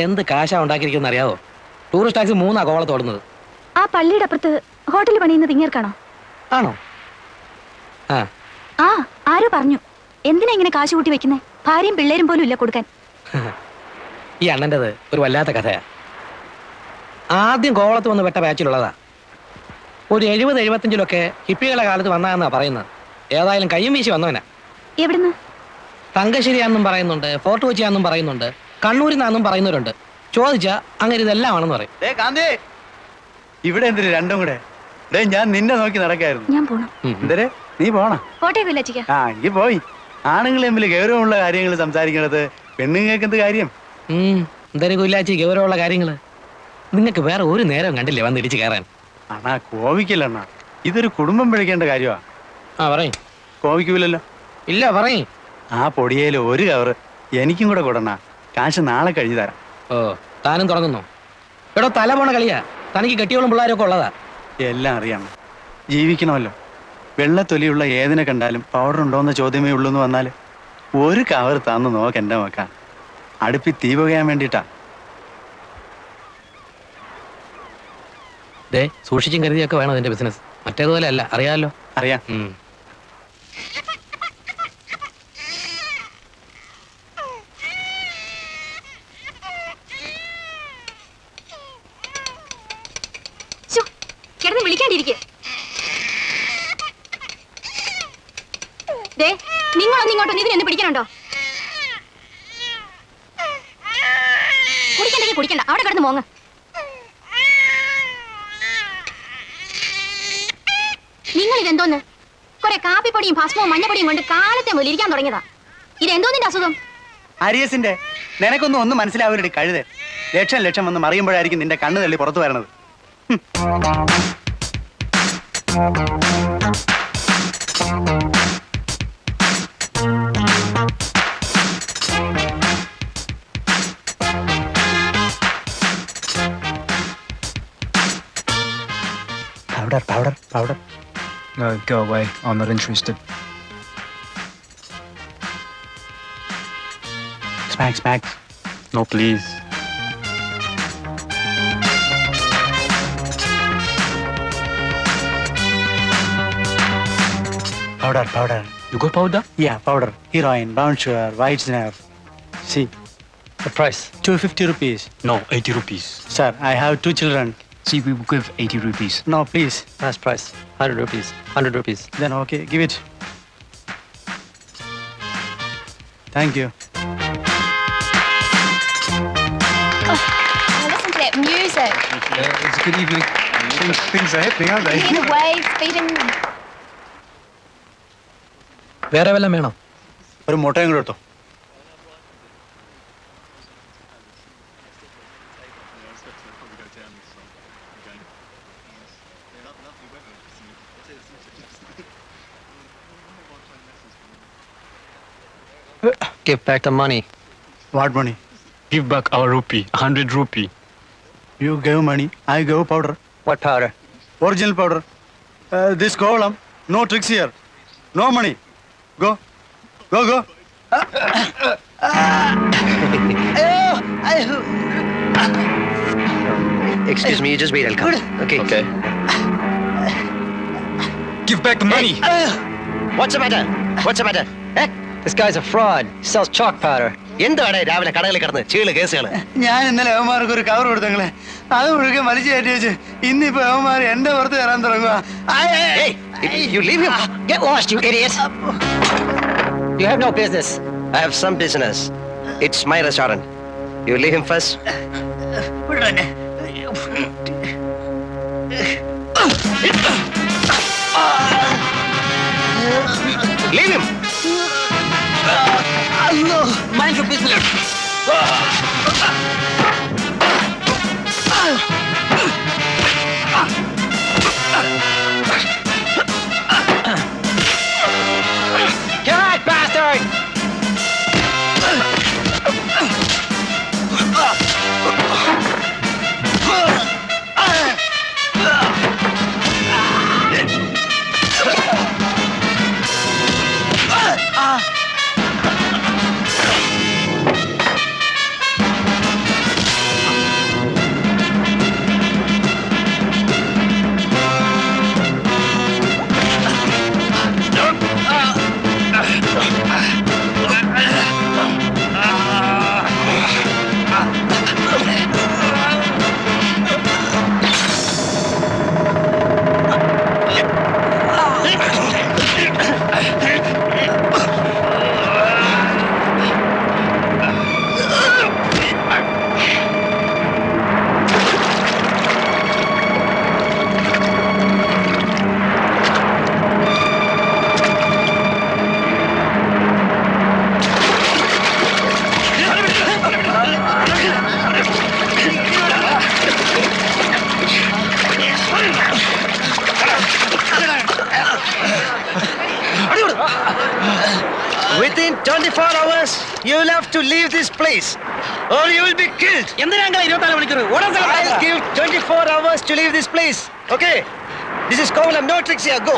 എന്ത് കാശാ ഉണ്ടാക്കിയിരിക്കുന്ന അറിയാവോ? ടൂറിസ്റ്റ് ടാക്സി 3 കോവളത്ത് ഓടുന്നത്. ആ പള്ളിയുടെ അപ്പുറത്ത് ഹോട്ടലിൽ പണിയുന്നത് ഇങ്ങേർക്കാണോ? ആണോ? ആ ആരോ പറഞ്ഞു. എന്തിനാ ഇങ്ങനെ കാശ് കൂട്ടി വെക്കുന്നേ? ഭാര്യയും പിള്ളേരും പോലും ഇല്ല കൊടുക്കാൻ. ഈ അണ്ണൻ്റെത് ഒരു വല്ലാത്ത കഥയാ. ആദ്യം കോവളത്ത് വന്ന് വെട്ട ബാച്ചിലുള്ളതാ. ഒരു 70-75 ഹിപ്പികളുടെ കാലത്ത് വന്നാന്നാ പറയുന്നത്. ഏതായാലും കയ്യും വീശി വന്നവനാ. എവിടുന്ന്? തങ്കശ്ശേരിയാന്നും പറയുന്നുണ്ട്, ഫോർട്ട് കൊച്ചിയാന്നും പറയുന്നുണ്ട്, കണ്ണൂരിൽ നിന്നാന്നും പറയുന്നവരുണ്ട്. ചോദിച്ചാ അങ്ങനെ ഇതെല്ലാമാണെന്ന് പറയും. ഇവിടെ എന്തിനു രണ്ടും കൂടെ? ഞാൻ നിന്നെ നോക്കി നടക്കായിരുന്നു. ഞാൻ പോണം. എന്തേ നീ പോണ? ആ ഈ പോയി. ആണുങ്ങൾ തമ്മിൽ ഗൗരവമുള്ള കാര്യങ്ങൾ സംസാരിക്കണത് പെണ്ണുങ്ങൾക്ക് എന്ത് കാര്യം? എന്തായാലും കുല്ലാച്ചി ഗൗരവമുള്ള കാര്യങ്ങള് നിങ്ങൾക്ക് വേറെ ഒരു നേരം കണ്ടില്ലേ വന്ന് ഇടിച്ച് കയറാൻ? അണ്ണാ കോവിക്കല്ലണ്ണ, ഇതൊരു കുടുംബം പിഴയ്ക്കേണ്ട കാര്യമാ. പറയും. കോവിക്കൂലല്ലോ? ഇല്ല പറയും. ആ പൊടിയേല് ഒരു കവറ് എനിക്കും കൂടെ കൊടുണ്ണ. കാശ് നാളെ കഴിഞ്ഞു തരാം. ഓ താനും തുടങ്ങുന്നു? എടോ തല പോണ കളിയാ. തനിക്ക് കെട്ടിയോളും പിള്ളേരൊക്കെ ഉള്ളതാ. എല്ലാം അറിയാം. ജീവിക്കണമല്ലോ. വെള്ളത്തൊലിയുള്ള ഏതിനെ കണ്ടാലും പൗഡർ ഉണ്ടോയെന്ന ചോദ്യമേ ഉള്ളൂ എന്ന് വന്നാൽ ഒരു കവർ തന്നു നോക്ക് എൻ്റെ മക്ക. അടുപ്പി തീ പുകയാൻ വേണ്ടിയിട്ടാ. സൂക്ഷിച്ചും കരുതിയൊക്കെ വേണം അതിന്റെ ബിസിനസ്. മറ്റേതുപോലെ അല്ല, അറിയാമല്ലോ. അറിയാം. വിളിക്കാണ്ടിരിക്കെ നിങ്ങളൊന്നും ഇങ്ങോട്ടൊന്നും ഇതിനെന്ന് പിടിക്കണുണ്ടോ? കുടിക്കണ്ടെങ്കിൽ കുടിക്കണ്ട, അവിടെ കിടന്ന് മോങ്ങ്. നിങ്ങൾ ഇതെന്തോന്ന്? കുറെ കാപ്പിപ്പൊടിയും ഭസ്മവും മഞ്ഞപ്പൊടിയും കൊണ്ട് കാലത്തെ മുതൽ ഇരിക്കാൻ തുടങ്ങിയതാ. ഇതെന്തോന്നിന്റെ അസുഖം? അരിയസിന്റെ നിനക്കൊന്നും മനസ്സിലാവരുടെ കഴുത. ലക്ഷം വന്ന് മറിയുമ്പോഴായിരിക്കും നിന്റെ കണ്ണ് തള്ളി പുറത്തു വരണത്. Powder. No, go away. I'm not interested. Smacks. No, please. Powder. You got powder? Yeah, powder. Heroin, brown sugar, white snuff. See, The price? 250 rupees. No, 80 rupees. Sir, I have 2 children. See, we will give 80 rupees. No, please. Last price. 100 rupees. 100 rupees. Then okay, give it. Thank you. Listen to that music. It's a good evening. Things are happening, aren't they? Hear the waves beating. വേറെ വല്ലതും വേണോ? ഒരു മുട്ടയും കൂടെ എടുത്തോ. Give back the money. What money? Give back our rupee, 100 rupee. You gave money, I gave powder. What powder? Original powder. This column, no tricks here. No money. Go. Excuse me, you just wait, I'll come. Okay. Give back the money. What's the matter? This guy's a fraud. He sells chalk powder. എന്താണ് രാവിലെ കടകളിൽ കിടന്ന് ചീള് കേസുകള്? ഞാൻ ഇന്നലെ അവന്മാർക്ക് ഒരു cover കൊടുത്തങ്ങളെ, അത് മുഴുവൻ വലിച്ചു കയറ്റി വെച്ച് ഇന്നിപ്പോ അവന്മാർ എന്റെ പുറത്ത് കയറാൻ തുടങ്ങുക. Hey, you leave him. Get lost, you idiot. You have no business. I have some business. It's my restaurant. You leave him first. Leave him. Mind your business. Get out, bastard! will have to leave this place or you will be killed. എന്തിനാ 24 മണിക്കൂർ ഓടാൻ I'll give 24 hours to leave this place. Okay? This is Kovalam, no tricks here. Go.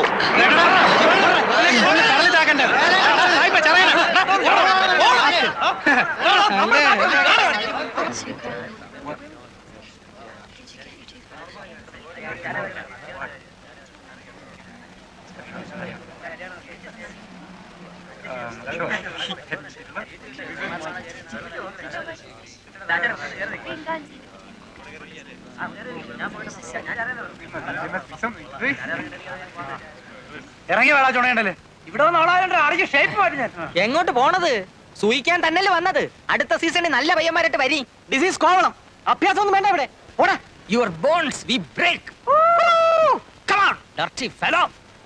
ഇറങ്ങി വേളാ ചുണയുണ്ടല്ലേ ഇവിടെ വന്ന് shape മാറ്റി ഞാൻ എങ്ങോട്ട് പോണത് സൂയിക്കാൻ തന്നെയല്ലേ വന്നത് അടുത്ത സീസണിൽ നല്ല പയ്യന്മാരായിട്ട് വരി ഡിസീസ് കോവളം അഭ്യാസം ഒന്നും വേണ്ട ഇവിടെ ഓടാ യുവർ ബോൺസ് വി ബ്രേക്ക്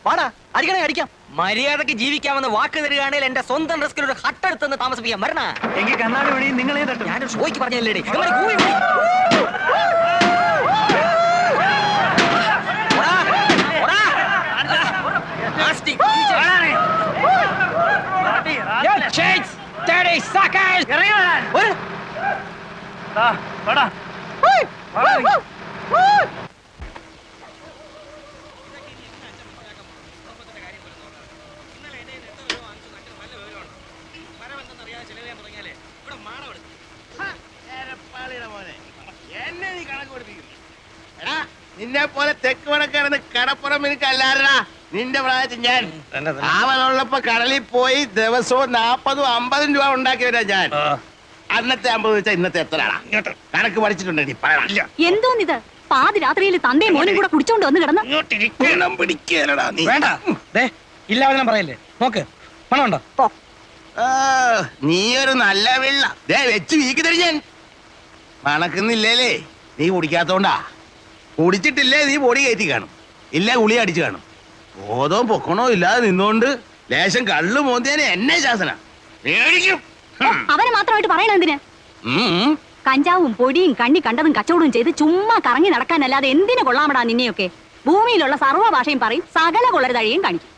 വാടാ അടിക്കണേ അടിക്കാം മര്യാദക്ക് ജീവിക്കാമെന്ന് വാക്ക് തരികയാണെങ്കിൽ എന്റെ സ്വന്തം റിസ്കിൽ ഒരു ഹട്ടെടുത്തെന്ന് താമസിപ്പിക്കാൻ വരണ എങ്കിൽ കണ്ണാടി വേണി നിങ്ങളെ തട്ടും. ഞാനൊരു ഷോയ്ക്ക് പറഞ്ഞല്ലേ നിന്നെ പോലെ തെക്ക് വടക്കാരെന്ന് കടപ്പുറം എനിക്ക് അല്ലാരടാ നിന്റെ പ്രായത്തിൽ ഞാൻ അവനുള്ളപ്പോ കടലിൽ പോയി ദിവസവും 40-50 രൂപ ഉണ്ടാക്കിയവരാ ഞാൻ അന്നത്തെ 50 വെച്ചാൽ ഇന്നത്തെ എത്രയാടാ കണക്ക് പഠിച്ചിട്ടുണ്ടെങ്കിൽ പറയാ എന്തോന്നിത് പാതിരാത്രിയിൽ തന്തയും മോനും കൂടെ കുടിച്ചോണ്ട് വന്ന് കിടന്ന് പിടിക്കലടാ നീ വേണ്ട ഇല്ലാതെ പറയല്ലേ നോക്ക് പണം ഉണ്ടോ നീ ഒരു നല്ല വെള്ള വെച്ച് വീക്കി തരും ഞാൻ മണക്കുന്നില്ലേലേ നീ കുടിക്കാത്തോണ്ടാ കുടിച്ചിട്ടില്ലേ നീ പൊടി കയറ്റി കാണും ഇല്ല ഗുളി അടിച്ചു കാണും ബോധവും പൊക്കണോ ഇല്ലാതെ നിന്നോണ്ട് ലേശം കള്ളു മോന്തിയാനെ എന്നെ ശാസന മേടിക്കും അവനെ മാത്രമായിട്ട് പറയണ എന്തിന് കഞ്ചാവും പൊടിയും കണ്ണി കണ്ടതും കച്ചവടവും ചെയ്ത് ചുമ്മാ കറങ്ങി നടക്കാനല്ലാതെ എന്തിനു കൊള്ളാമടാ നിന്നെയൊക്കെ ഭൂമിയിലുള്ള സർവ്വ ഭാഷയും പറയും സകല കൊള്ളരുതഴിയും കാണിക്കും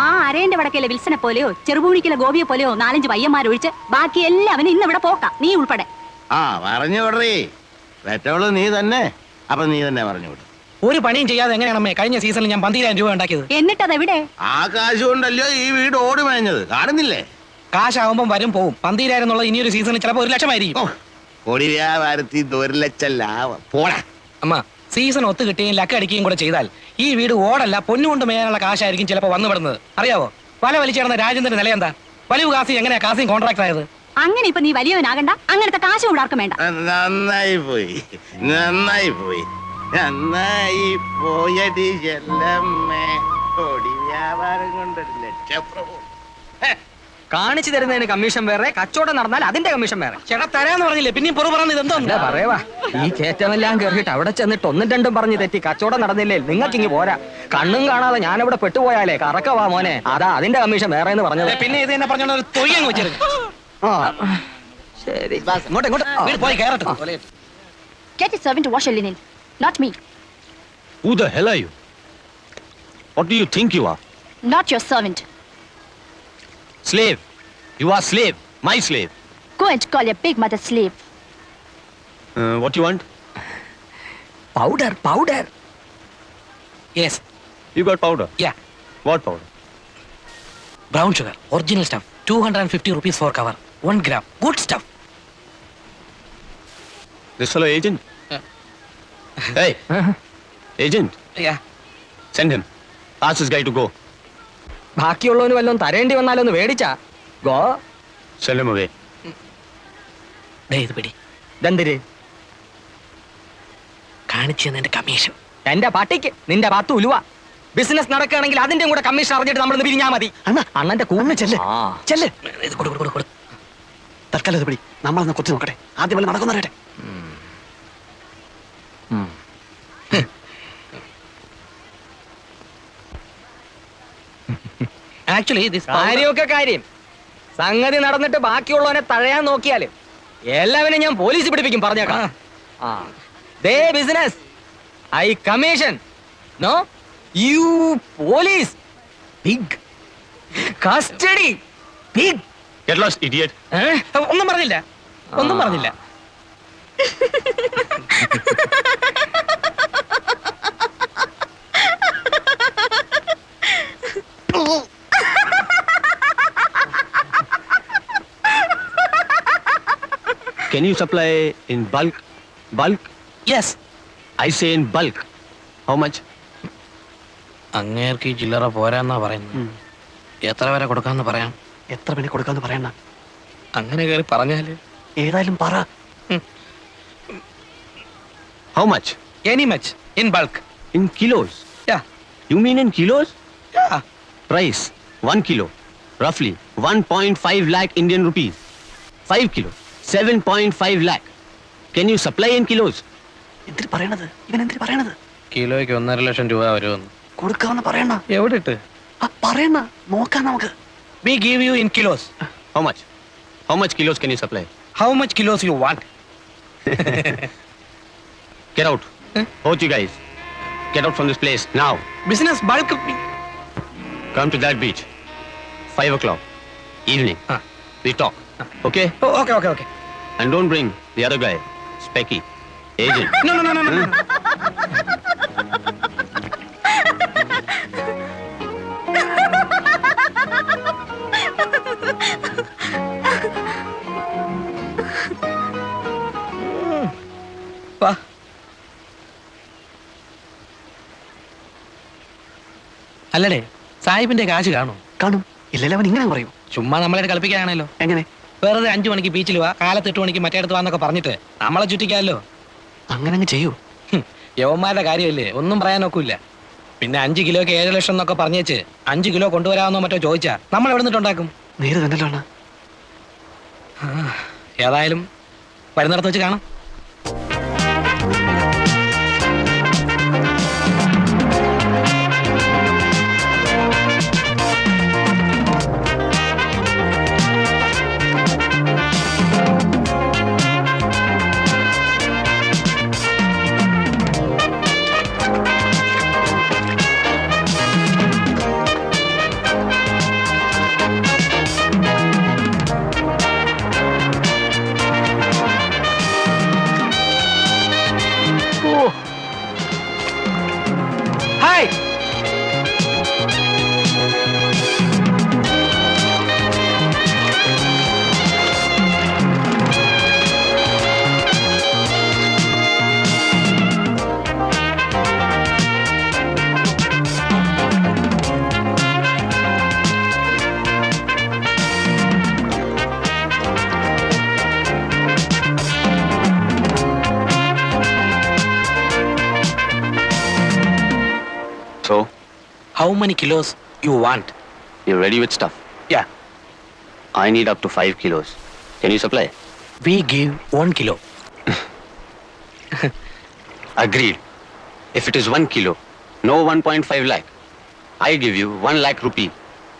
ആ അരേന്റെ വടക്കയിലെ വിൽസനെ പോലെയോ ചെറുപൂണിക്കിലെ ഗോപിയെ പോലെയോ 4-5 പയ്യന്മാരൊഴിച്ച് ബാക്കി എല്ലാവരും ഇന്ന് ഇവിടെ പോക്കാം നീ ഉൾപ്പെടെ ആ പറഞ്ഞു വിടറേ പെറ്റവള് നീ തന്നെ അപ്പൊ നീ തന്നെ പറഞ്ഞു വിടും ഒരു പണിയും ചെയ്യാതെ എങ്ങനെയാണമ്മേ കഴിഞ്ഞ സീസണിൽ ഞാൻ 12,000 രൂപ ഉണ്ടാക്കിയത് എന്നിട്ടതെവിടെ ആ കാശ് കൊണ്ടല്ലോ ഈ വീട് ഓടി മേഞ്ഞത് കാണുന്നില്ലേ കാശാവുമ്പം വരും പോവും 12,000 എന്നുള്ളത് ഇനിയൊരു സീസണിൽ ചിലപ്പോൾ 1 ലക്ഷമായിരിക്കും കൊടി വ്യാപാരത്തിൽ 1 ലക്ഷം ലാഭം പോടാ അമ്മ സീസൺ ഒത്തു കിട്ടുകയും ലക്ക അടിക്കുകയും കൂടെ ചെയ്താൽ ഈ വീട് ഓടല്ല പൊന്നുകൊണ്ട് മേയാനുള്ള കാശായിരിക്കും ചിലപ്പോൾ വന്നുവിടുന്നത് അറിയാവോ വല വലിച്ചേർന്ന രാജേന്ദ്രന്റെ നില എന്താ വലിയ കാസി എങ്ങനെയാ കാസിയും കോൺട്രാക്ട് ആയത് അങ്ങനെ ഇപ്പൊ നീ വലിയവനാകണ്ട അങ്ങനത്തെ കാശ് കൂടെ ആർക്കും വേണ്ട നന്നായി പോയി നന്നായി പോയടി ചെല്ലമ്മേ കൊടി വ്യാപാരം കൊണ്ടൊരു ലക്ഷപ്രഭു കാണിച്ചു തരുന്നതിന് കമ്മീഷൻ വേറെ കച്ചവടം നടന്നാൽ അതിന്റെ കമ്മീഷൻ വേറെ ചേട്ടാ തരാന്ന് പറഞ്ഞില്ലേ പിന്നെയും പുറു പറഞ്ഞത് എന്തോ പറയവാ ഈ കയറ്റമെല്ലാം കയറിയിട്ട് അവിടെ ചെന്നിട്ട് 1-2 പറഞ്ഞ് തെറ്റി കച്ചവടം നടന്നില്ലേ നിങ്ങൾക്ക് ഇങ്ങ് പോരാ കണ്ണും കാണാതെ ഞാൻ അവിടെ പെട്ടുപോയാലേ കറക്കവാ മോനെ അതാ അതിന്റെ കമ്മീഷൻ വേറെ എന്ന് പറഞ്ഞത് പിന്നെ ഇത് തന്നെ പറഞ്ഞോണ്ട് ഒരു തൊയ്യങ്ങ് വെച്ചിരുന്നു ശരി വീട് പോയി കയറട്ടെ Get a servant to wash your linen, not me, Who the hell are you? What do you think you are? not your servant. Slave. You are slave. My slave. Go and call your big mother slave. What you want? Powder yes You got powder. Yeah What powder? Brown sugar original stuff 250 rupees for cover 1 gram good stuff This fellow agent? Hey. Agent. yeah Send him. Ask this guy to go. ബാക്കിയുള്ളവന് വല്ലതും തരേണ്ടി വന്നാലൊന്ന് മേടിച്ചാ go Send him away. ദേ ഇത് പിടി ദന്തിര് കാണിച്ചു തന്നെ commission എന്റെ പട്ടിക്ക് നിന്റെ 10 ഉലുവ ബിസിനസ് നടക്കുകയാണെങ്കിൽ അതിന്റെ കൂടെ കമ്മീഷൻ അറിഞ്ഞിട്ട് നമ്മൾ പിരിഞ്ഞാ മതി അണ്ണന്റെ കൂന്ന് ചെല്ല് ചെല്ല് ഇത് കൊടു തൽക്കാലം ഇത് പിടി നമ്മളൊന്ന് കൊച്ചു നോക്കട്ടെ ആദ്യം വല്ല നടക്കുന്നറിയട്ടെ ആക്ച്വലി കാര്യമൊക്കെ കാര്യം സംഗതി നടന്നിട്ട് ബാക്കിയുള്ളവനെ തഴയാൻ നോക്കിയാല് എല്ലാവരും ഞാൻ പോലീസ് പിടിപ്പിക്കും പറഞ്ഞേക്കാം ആ ദേ business I commission no you police big custody big Get lost, idiot. ഒന്നും പറഞ്ഞില്ല, ഒന്നും പറഞ്ഞില്ല. Can you supply in bulk? Bulk? Yes. I say in bulk. How much? അങ്ങേർക്ക് ഈ ചില്ലറ പോരാന്നാ പറയുന്നത്. എത്ര വരെ കൊടുക്കാന്ന് പറയാം. എത്ര മണി കൊടുക്കാന്ന് പറയണ്ട. അങ്ങനെ കയറി പറഞ്ഞാല് ഏതായാലും പറ. How much? Any much in bulk. In kilos. Yeah You mean in kilos? Yeah. Price 1 kilo, roughly 1.5 lakh Indian rupees. 5 kilo, 7.5 lakh. Can you supply in kilos? എന്തിന് പറയണത്? ഇവൻ എന്തിന് പറയണത്? കിലോയ്ക്ക് 1.5 ലക്ഷം രൂപ വരുമെന്ന്. കൊടുക്കാന്ന് പറയണ. എവിടെ ഇട്ട്? പറയണ, നോക്കാം നമുക്ക്. We give you in kilos. How much? How much kilos can you supply? How much kilos you want? Get out. Both you guys. Get out from this place now. Business bulk. Come to that beach. 5 o'clock. Evening. We talk. Okay? Okay okay okay. And don't bring the other guy. Specky. Agent. No, no, no, no, no. വാ. അല്ലടേ, സാഹിബിന്റെ കാശ് കാണും. കാണും. ഇല്ലല്ലോ, അവൻ ഇങ്ങനെ പറയൂ. ചുമ്മാ നമ്മളെ കളിപ്പിക്കാനാണല്ലോ. എങ്ങനെ? വെറുതെ 5 മണിക്ക് ബീച്ചിൽ വാ, കാലത്ത് 8 മണിക്ക് മറ്റേടത്ത് വാന്നൊക്കെ പറഞ്ഞിട്ട് നമ്മളെ ചുറ്റിക്കാമല്ലോ. അങ്ങനെ അങ്ങ് ചെയ്യൂ. യവന്മാരുടെ കാര്യമല്ലേ, ഒന്നും പറയാൻ നോക്കൂല. പിന്നെ 5 കിലോയ്ക്ക് 7 ലക്ഷം എന്നൊക്കെ പറഞ്ഞേച്ച് 5 കിലോ കൊണ്ടുവരാമെന്നോ മറ്റോ ചോദിച്ചാ നമ്മൾ എവിടെ നിന്നിട്ടുണ്ടാക്കും? നേരെ തന്നല്ലോ അണ്ണാ. ഏതായാലും വരുന്നിടത്ത് വെച്ച് കാണാം. Hi. So, How many kilos you want? you're ready with stuff? Yeah. I need up to 5 kilos. Can you supply? We give 1 kilo. Agreed. If it is 1 kilo, no 1.5 lakh. I give you 1 lakh rupee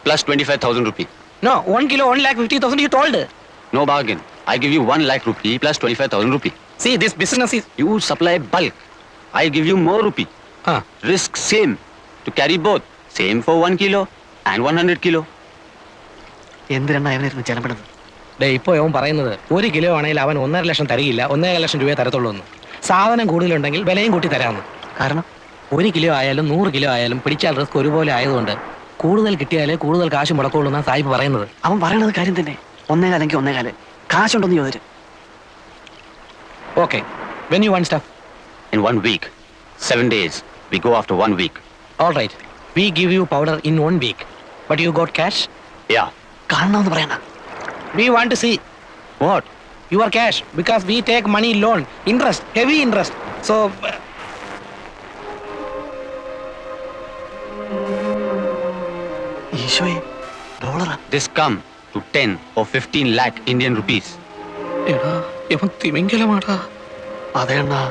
plus 25,000 rupee. No, 1 kilo 1,50,000 you told. No bargain. I give you 1 lakh rupee plus 25,000 rupee. See, this business is... You supply bulk. I give you more rupee. Huh. Risk same. To carry both. Same for 1 kilo and 100 kilo. എന്തിനാണ് അവനായിരുന്നു ചെലപ്പെടുന്നത്? Day, ഇപ്പോൾ അവൻ പറയുന്നത് 1 kilo ആണെങ്കിൽ അവൻ 1.5 ലക്ഷം തരികില്ല, 1.5 ലക്ഷം രൂപയെ തരത്തുള്ളൂ എന്ന്. സാധനം കൂടുതലുണ്ടെങ്കിൽ വിലയും കൂട്ടി തരാമെന്ന്. കാരണം 1 കിലോ ആയാലും 100 കിലോ ആയാലും പിടിച്ചാൽ റിസ്ക് ഒരുപോലെ ആയതുകൊണ്ട് കൂടുതൽ കിട്ടിയാലേ കൂടുതൽ കാശ് മുടക്കുള്ളൂ എന്നാണ് സാഹിബ് പറയുന്നത്. അവൻ പറയണത് കാര്യം തന്നെ. 1.5 കാശുണ്ടെന്ന് ചോദിച്ചു. Okay, when you want stuff? In 1 week. 7 days. We go after 1 week. All right, we give you powder in 1 week, but you got cash? Yeah. കാണണമെന്ന് പറയണ. We want to see What? your cash because we take money loan, interest, heavy interest. So ഈശോയെ, ഡോളറാ. This come to 10 or 15 lakh Indian rupees. എടാ, ഇവൻ തിമിംഗലമാടാ. അതെ അണ്ണാ.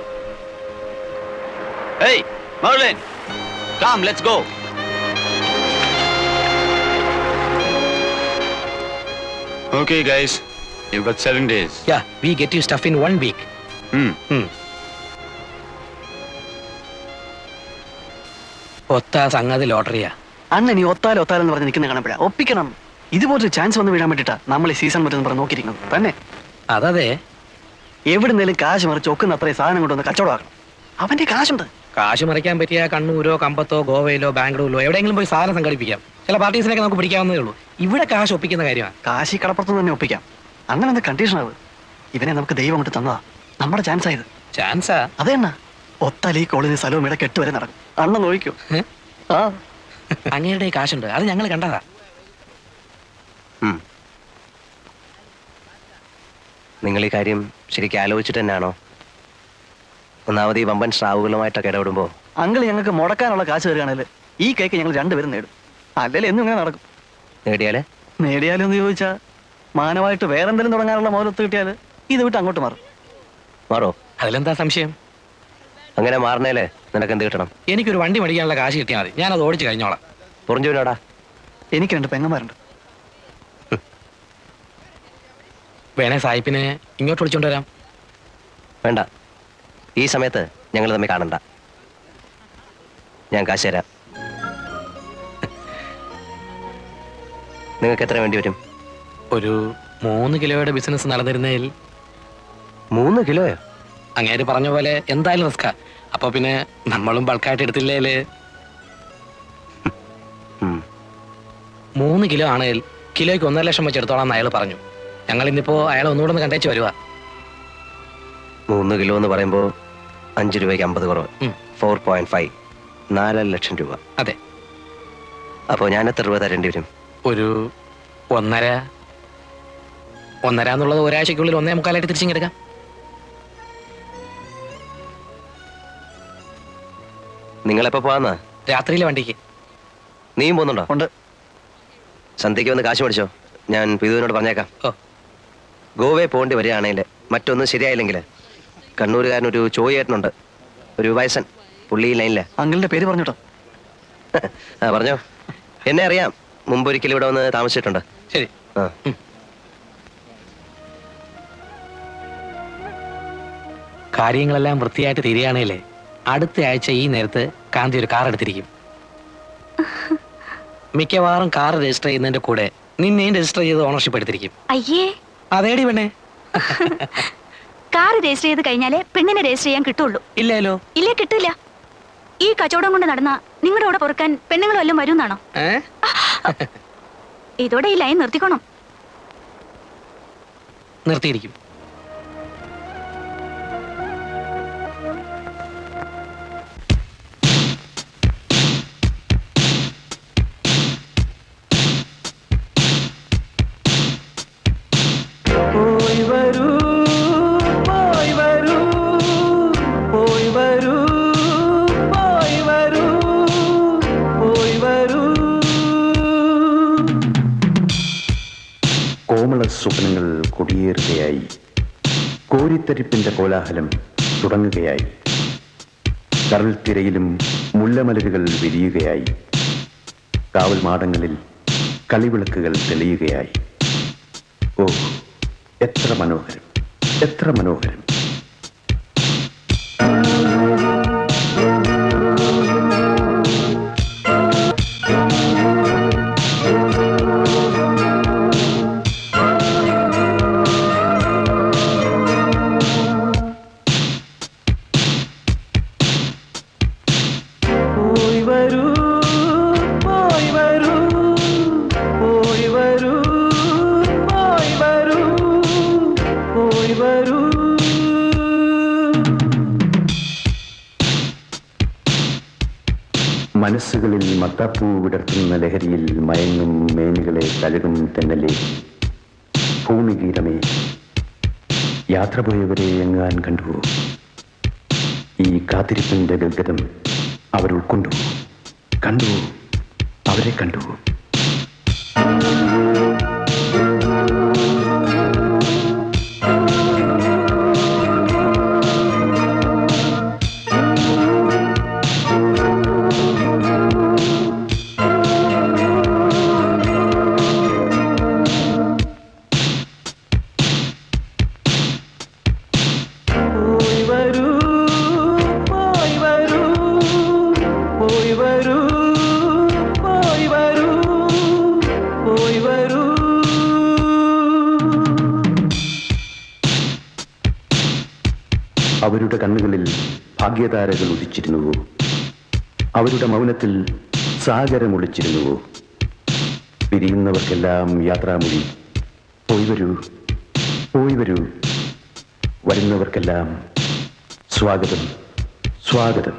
Hey, Merlin! Come, let's go. Okay, guys. You've got 7 days. Yeah, we get you stuff in 1 week. ഒത്ത സംഗതി ലോട്ടറിയാ. അണ്ണൻ നീ ഒത്താലെന്ന് പറഞ്ഞ് നിൽക്കുന്ന കാണപ്പെടാ. ഒപ്പിക്കണം. ഇതുപോലൊരു ചാൻസ് വന്ന് വീഴാൻ വേണ്ടിട്ടാ നമ്മൾ ഈ സീസൺ മറ്റൊന്ന് പറഞ്ഞ് നോക്കിയിരിക്കുന്നത് തന്നെ. അതതെ, എവിടുന്നേലും കാശ് മറിച്ച് ഒക്കുന്ന അത്രയും സാധനം കൊണ്ടുവന്ന് കച്ചവടമാക്കണം. അവന്റെ കാശുണ്ട്. കാശ് മറിക്കാൻ പറ്റിയ കണ്ണൂരോ കമ്പത്തോ ഗോവയിലോ ബാംഗ്ലൂരിലോ എവിടെയെങ്കിലും പോയി സാധനം സംഘടിപ്പിക്കാം. ചില പാർട്ടീസിനൊക്കെ നമുക്ക് പിടിക്കാവുന്നതേ ഉള്ളൂ. ഇവിടെ കാശ് ഒപ്പിക്കുന്ന കാര്യമാണ്. കാശി കടപ്പുറത്ത് തന്നെ ഒപ്പിക്കാം. അങ്ങനെ എന്താ കണ്ടീഷൻ ആവ്? ഇവനെ നമുക്ക് ദൈവം കൊണ്ട് തന്നതാ. നമ്മുടെ ചാൻസ് ആയത്. ചാൻസാ? അതെണ്ണ ഒത്തലി കോളേജ് സ്ഥലവും ഇവിടെ കെട്ടുവരെ നടക്കും. അണ്ണ നോക്കൂ. ആ അങ്ങയുടെ കാശുണ്ട്, അത് ഞങ്ങൾ കണ്ടതാ. നിങ്ങൾ ഈ കാര്യം ശരിക്കും ആലോചിച്ചിട്ട് തന്നെയാണോ? ഒന്നാമത് ഈ വമ്പൻ സ്രാവുകളുമായിട്ടൊക്കെ ഇടപെടുമ്പോൾ അങ്കിൾ ഞങ്ങൾക്ക് മുടക്കാനുള്ള കാശ് തരികയാണെങ്കിൽ ഈ കേക്ക് ഞങ്ങൾ രണ്ടുപേരും നേടും. അല്ലെങ്കിൽ എന്നും ഇങ്ങനെ നടക്കും. നേടിയാലും എന്ന് ചോദിച്ചാൽ മാനമായിട്ട് വേറെന്തെങ്കിലും തുടങ്ങാനുള്ള മോലത്ത് കിട്ടിയാൽ ഇത് വിട്ട് അങ്ങോട്ട് മാറോ? അതിലെന്താ സംശയം? അങ്ങനെ മാറണേലേ നിനക്ക് എന്ത് കിട്ടണം? എനിക്കൊരു വണ്ടി മേടിക്കാനുള്ള കാശ് കിട്ടിയാൽ മതി, ഞാനത് ഓടിച്ച് കഴിഞ്ഞോളാം. പുറഞ്ചുവിനോടാ? എനിക്ക് 2 പെങ്ങന്മാരുണ്ട്. വേണേ സായിപ്പിനെ ഇങ്ങോട്ട് വിളിച്ചോണ്ട് വരാം. വേണ്ട, ഈ സമയത്ത് ഞങ്ങൾ തമ്മിൽ കാണണ്ട. ഞാൻ കാശ് തരാം. നിങ്ങൾക്ക് എത്ര വേണ്ടി വരും? ഒരു 3 കിലോയുടെ ബിസിനസ് നടന്നിരുന്നതിൽ. 3 കിലോയോ? അങ്ങേര് പറഞ്ഞ പോലെ എന്തായാലും റിസ്കാ. അപ്പൊ പിന്നെ നമ്മളും ബൾക്കായിട്ട് എടുത്തില്ലേല് 3 കിലോ ആണെങ്കിൽ കിലോയ്ക്ക് 1.5 ലക്ഷം വെച്ച് എടുത്തോളാം എന്ന് അയാൾ പറഞ്ഞു. ഞങ്ങൾ ഇന്നിപ്പോ അയാൾ ഒന്നുകൂടെ ഒന്ന് കണ്ടേച്ച് വരുവാ. 3 കിലോ എന്ന് പറയുമ്പോ 5 രൂപയ്ക്ക് 50 കുറവ്. 4.5 4 ലക്ഷം രൂപ. അതെ. അപ്പോ ഞാൻ എത്ര രൂപ തരേണ്ടി വരും? ഒരു 1.5 എന്നുള്ളത് ഒരാഴ്ചക്കുള്ളിൽ 1.25 തിരിച്ചിങ്ങെടുക്കാം. നിങ്ങളെപ്പോ പോവാന്നാ? രാത്രിയിലെ വണ്ടിക്ക്. നീയും പോകുന്നുണ്ടോ? ഉണ്ട്. സന്ധ്യയ്ക്ക് വന്ന് കാശ് മേടിച്ചോ, ഞാൻ പിതുവിനോട് പറഞ്ഞേക്കാം. ഗോവയിൽ പോകേണ്ടി വരികയാണെങ്കിൽ മറ്റൊന്നും ശരിയായില്ലെങ്കിൽ കണ്ണൂരുകാരനൊരു ചോയേട്ടനുണ്ട്, ഒരു വയസ്സൻ, പുള്ളി ലൈനില്ല. അങ്കിളിന്റെ പേര് പറഞ്ഞോട്ടോ. ആ പറഞ്ഞോ. എന്നെ അറിയാം, മുമ്പൊരിക്കലും ഇവിടെ വന്ന് താമസിച്ചിട്ടുണ്ട്. ശരി. കാര്യങ്ങളെല്ലാം വൃത്തിയായിട്ട് തീരുകയാണേലേ അടുത്ത ആഴ്ച ഈ നേരത്ത് കാന്തി ഒരു കാർ എടുത്തിരിക്കും. മിക്കവാറും കാർ രജിസ്റ്റർ ചെയ്യുന്നതിന്റെ കൂടെ നിന്നെയും രജിസ്റ്റർ ചെയ്ത് ഓണർഷിപ്പ് എടുത്തിരിക്കും. അയ്യേ, അതേടി പെണ്ണേ. കാർ രജിസ്റ്റർ ചെയ്ത് കഴിഞ്ഞാലേ പെണ്ണിനെ രജിസ്റ്റർ ചെയ്യാൻ കിട്ടുള്ളൂ. ഇല്ലല്ലോ. ഇല്ലേ, കിട്ടില്ല. ഈ കച്ചവടം കൊണ്ട് നടന്ന നിങ്ങളുടെ കൂടെ പൊറുക്കാൻ പെണ്ണുങ്ങൾ വല്ലതും വരുന്നാണോ? ഇതോടെ ഈ ലൈൻ നിർത്തിക്കോണം. നിർത്തിയിരിക്കും. കോമള സ്വപ്നങ്ങൾ കൊടിയേറുകയായി, കോരിത്തരിപ്പിന്റെ കോലാഹലം തുടങ്ങുകയായി, കടൽത്തിരയിലും മുല്ലമലരുകൾ വിരിയുകയായി, കാവൽ മാടങ്ങളിൽ കളിവിളക്കുകൾ തെളിയുകയായി. ഓ, എത്ര മനോഹരം, എത്ര മനോഹരം. മനസ്സുകളിൽ മത്താപ്പൂ വിടർത്തുന്ന ലഹരിയിൽ മയങ്ങും മേനികളെ കഴുകും തെന്നലെ, ഭൂമികീരമേ, യാത്ര പോയവരെ എങ്ങാൻ കണ്ടുവോ? ഈ കാത്തിരിപ്പിന്റെ ഗദ്ഗതം അവർ ഉൾക്കൊണ്ടുവോ? കണ്ടുവോ? അവരെ കണ്ടുവോ? പോയി വരൂ അവരുടെ കണ്ണുകളിൽ ഭാഗ്യതാരകൾ ഉദിച്ചിരുന്നുവോ? അവരുടെ മൗനത്തിൽ സാഗരം ഒളിച്ചിരുന്നുവോ? പിരിയുന്നവർക്കെല്ലാം യാത്രാമൊഴി, പോയി വരൂ, പോയി വരൂ. വരുന്നവർക്കെല്ലാം സ്വാഗതം, സ്വാഗതം.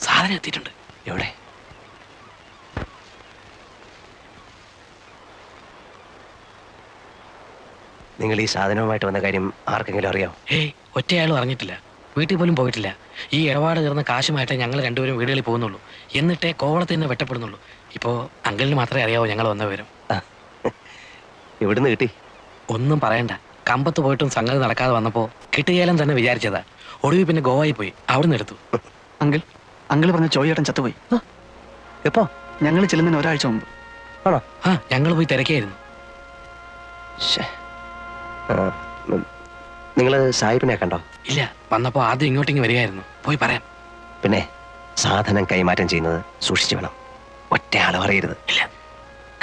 സാധനം എത്തിയിട്ടുണ്ട്. എവിടെ? നിങ്ങൾ ഈ സാധനവുമായിട്ട് വന്ന കാര്യം ആർക്കെങ്കിലും അറിയാമോ? ഏയ്, ഒറ്റയാളും അറിഞ്ഞിട്ടില്ല. വീട്ടിൽ പോലും പോയിട്ടില്ല. ഈ ഇടപാട് തീർന്ന കാശുമായിട്ടേ ഞങ്ങൾ രണ്ടുപേരും വീടുകളിൽ പോകുന്നുള്ളൂ. എന്നിട്ടേ കോവളത്തിൽ നിന്ന് വെട്ടപ്പെടുന്നുള്ളൂ. ഇപ്പോ അങ്കിളിന് മാത്രമേ അറിയാവൂ ഞങ്ങൾ വന്ന വിവരം. എവിടുന്ന് കിട്ടി? ഒന്നും പറയണ്ട. കമ്പത്ത് പോയിട്ടും സംഗതി നടക്കാതെ വന്നപ്പോ കിട്ടുകയിലും തന്നെ വിചാരിച്ചതാ. ഒടുവിൽ പിന്നെ ഗോവയിൽ പോയി അവിടുന്ന് എടുത്തു. അങ്കിൾ പറഞ്ഞ ചോയേട്ടൻ ചത്തുപോയി. എപ്പോ? ഞങ്ങൾ ചെല്ലുന്നതിന് ഒരാഴ്ച മുമ്പ്. ആണോ? ആ, ഞങ്ങൾ പോയി തിരക്കായിരുന്നു. നിങ്ങൾ സാഹിബിനെ കണ്ടോ? ഇല്ല, വന്നപ്പോ ആദ്യം ഇങ്ങോട്ടേക്ക് വരികയായിരുന്നു. പോയി പറയാം. പിന്നെ സാധനം കൈമാറ്റം ചെയ്യുന്നത് സൂക്ഷിച്ചു വേണം. ഒറ്റയാളും അറിയരുത്. ഇല്ല,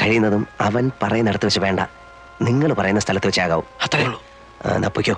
കഴിയുന്നതും അവൻ പറയുന്നിടത്ത് വെച്ച് വേണ്ട, നിങ്ങൾ പറയുന്ന സ്ഥലത്ത് വെച്ചാകാവൂ. അത്രേ ഉള്ളൂ. നപ്പിക്കോ.